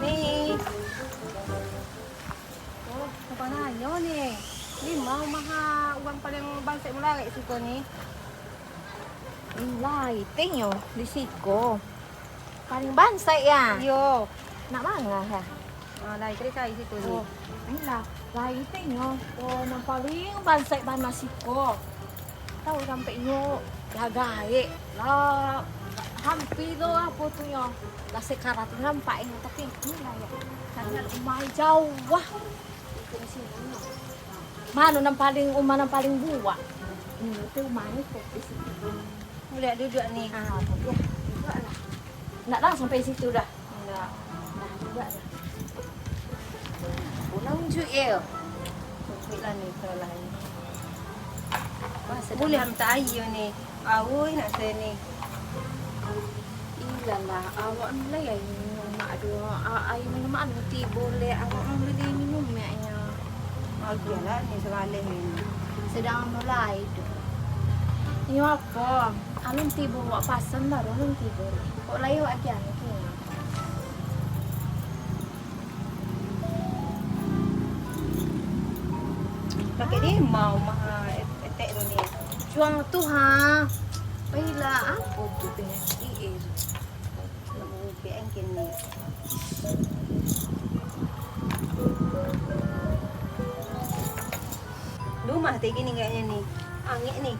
Nih. Oh, apa nanya nih? Ini mau maha uang paling bangsa mulai kat situ ni. Lighting yo di siko. Paling bansai ya. Yo. Nak mana ya? Lai kereta di situ ni. Oh, inilah lighting yo. Oh, nang paling bansai ban siko. Tahu sampai yo lagae lah hampir tu apa tu yo. Lah sekarat nampak ini tapi inilah ya. Karena umai jauh wah. Itu di sini. Mana nang paling buah. Ini tu umai kok di sini. Boleh duduk ni. Ah, tapi ya, enggak lah. Enggak langsung sampai situ dah. Enggak. Nah, enggak lah. Pulang juga ya. Sempit lah ni kalau lah ni. Wah, Boleh hantar air ni. Awoi nak saya ni. Iyalah, awak ni lah yang minum mak dua. Air minum mak nanti boleh awak mau beli minum maknya. Biarlah ni segalih ni. Sedang mulai tu. Ini apa? Alun tiba awak pasang baru alun tiba. Kok layu aja ni. Pakai dia mau maha etek tu ni. Juang tu ha. Baiklah, apa tu penyakit itu? Nak ubi angkin ni. Rumah tak gini kayaknya ni. Angin ni.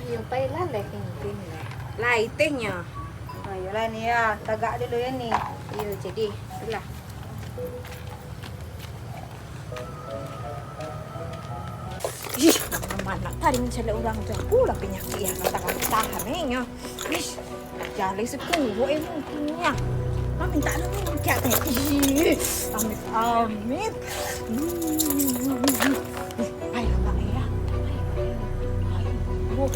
Ya, baiklah lighting lah. Lightingnya. Ayolah ni ya. Tagak dulu ya ni. Ya, jadi itulah. Ih, mana tadi mencari orang jauh lah penyakit yang kata-kata nya. Ih, jali sepuluh mungkinnya. Mami tak nak minum kat teh. Ih, amit amit. Ayo lah ya. Ayo.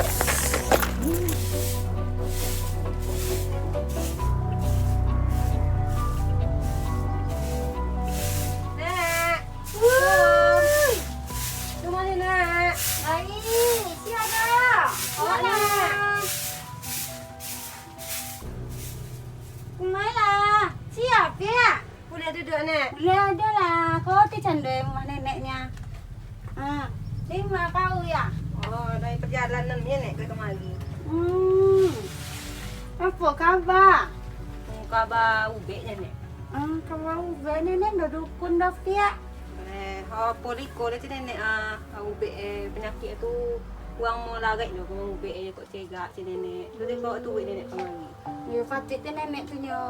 Nak. Woi. Tu mana nak? Ai, siapa? Awak nak. Kemana? Siap ya? Boleh duduk nak? Boleh ada lah. Kau tu cendol rumah neneknya. Ha, lima kau ya? Oh, dari perjalanan ni nak ke kemari. Apa khabar? Khabar ubek je ni. Khabar nenek dah dukun dah pia. Poliko dah sini nenek ubek penyakit tu uang mau larat tu kau ubek kau cegak sini nenek. Tu dia bawa tu ubek nenek kemari. Ya patut tu nenek tu nyo.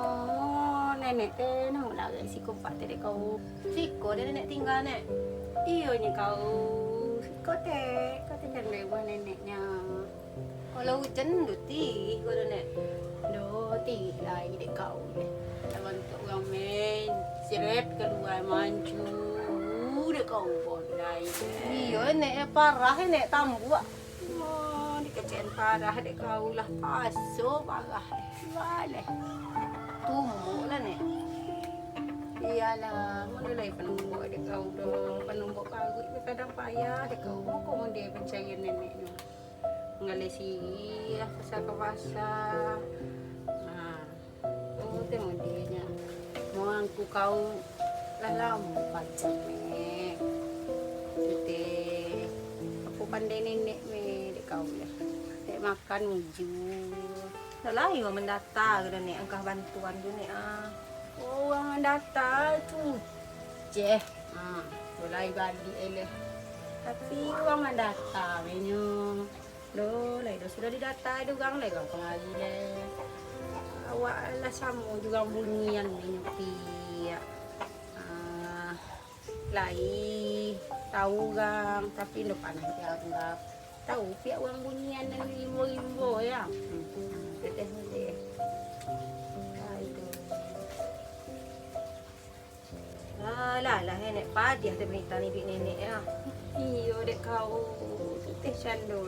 Nenek tu nak larat siko patut dia kau. Siko dia nenek tinggal nek. Iyonya kau. Kau tu cendol rumah neneknya. Kalau hujan duti kau dah nek. Duh, lah dek kau ni. Kalau untuk orang main, seret keluar mancu. Dek kau pun dah. Iya nek parah nek tambuk. Oh, ni kecil parah dek kau lah. Paso parah. Boleh. Tumbuk lah nek. Iyalah, mana lagi penumbuk dek kau dah. Penumbuk kau itu kadang payah dek kau. Kau dia pencarian nenek ni. Ngalisi pasal ke pasal. Oh, tengok dia nya. Mau aku kau lah lambat ni. Kita aku pandai nenek me dek kau lah. Dek makan uju. Tak lain orang mendata ke dah nek angkah bantuan tu nek Oh, orang datang tu. Je. Mulai balik eleh. Tapi orang mendata menyo. Loh, lai dah sudah didata ada orang lai kau kemari le. Awak lah sama juga bunyian ni pia. Lai tahu orang tapi nak panas dia anggap. Tahu pia orang bunyian ni limbo-limbo ya. Teteh ni. Lah nek padiah tu berita ni duit nenek ya. Iyo dek kau teh cando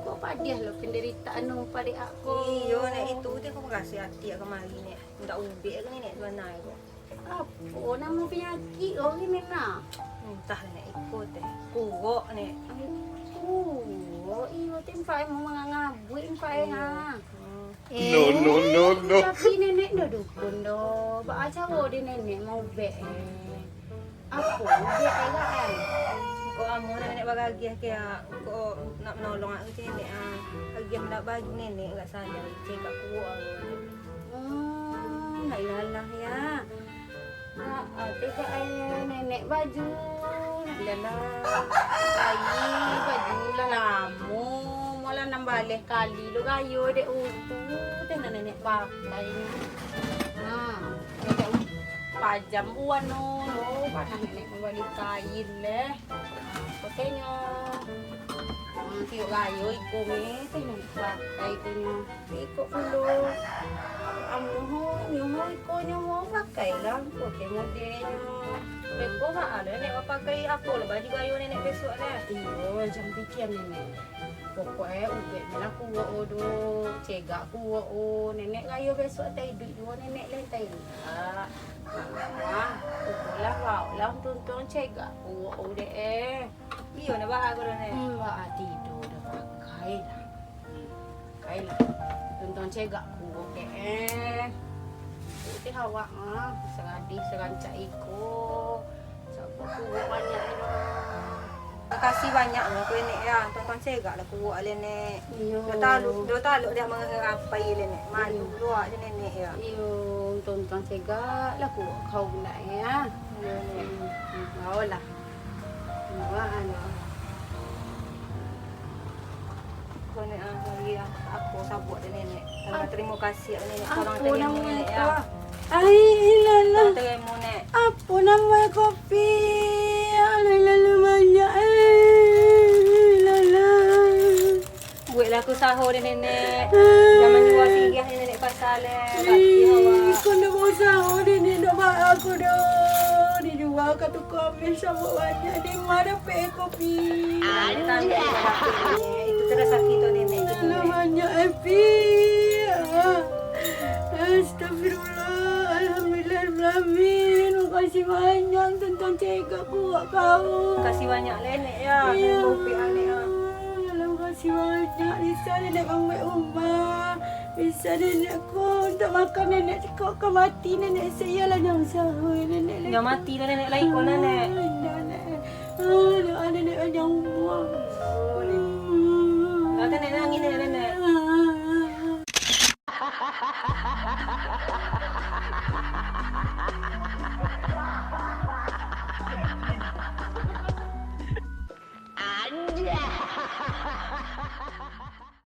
kau padiah lo penderitaan no pada aku. Iyo nek itu dia kau kasih hati kemari nek. Ndak ubek ke nek tuan nai kau. Apa nama penyakit kau ni nak? Entah nek ikut teh. Kurok nek. Oh, iyo tempat mau ngabui tempat Tapi nenek dah dukun dah. Bak acara dia nenek mau bek. Apa? Bek kan? Kau amo nenek bagi ke kau nak menolong aku nenek bagi nak baju nenek enggak sadar cek aku La ilaha ya. Tega nenek baju. Dalam baju lah lamu. Mula nambah kali lo gayo dek utu. Tena nenek pakai. Nenek pajam uan no. Padahal nenek membalik kain leh. Pakainya. Tiok gayo ikut ni. Tena pakai punya. Ikut dulu. Nyoho ikutnya mau pakai lah. Pakai modelnya. Beko mah ada nenek pakai apa lah baju gayo nenek besok lah. Iyo, jam pikir nenek. Pokoknya ubek mela kuwa odo, cegak kuwa o. Nenek gayo besok tai duit dua nenek lain tai. Lah, lah tuntun cegak kuwa o deh. Iyo nak bah aku dah nenek. Wah, tidur dah pakai lah. Pakai lah. Tuntun cegak kuwa deh. Putih awak serancak ikut. Siapa kuat banyak ni. Makasih banyak lah kau nenek ya. Tonton segak lah kuat lah nenek. Iyo. Dua taluk dia mengapai lah nenek. Malu keluar je nenek ya. Iyo, tonton cegak lah kuat kau nak ya. Iyo nenek. Kau lah. Wah, Kau nenek bagi aku sabuk dia nenek. Terima kasih nenek. Tolong apa terima nama nenek kau? ya. Ai, lala. Tolong terima nenek. Apa nama kopi? Lala banyak. Lala. Buatlah aku sahur dia nenek. Jangan jual singgah dia nenek pasal bakti awak. Kau nak bawa sahur ni nak buat aku dah. Dia jual kat tukang ambil sabuk banyak. Dia mana pek kopi. Itu terasa kita nenek. Lala banyak happy. Astagfirullah. Alhamdulillah. Terima kasih banyak tentang cegak kuat kau. Kasih banyak nenek ya. Kopi nenek ya. Terima kasih banyak. Bisa nenek bangun rumah. Bisa nenek kau untuk makan nenek. Kau akan mati nenek. Saya lah yang sahur nenek. Jangan mati lah nenek lain kau nenek. Nenek.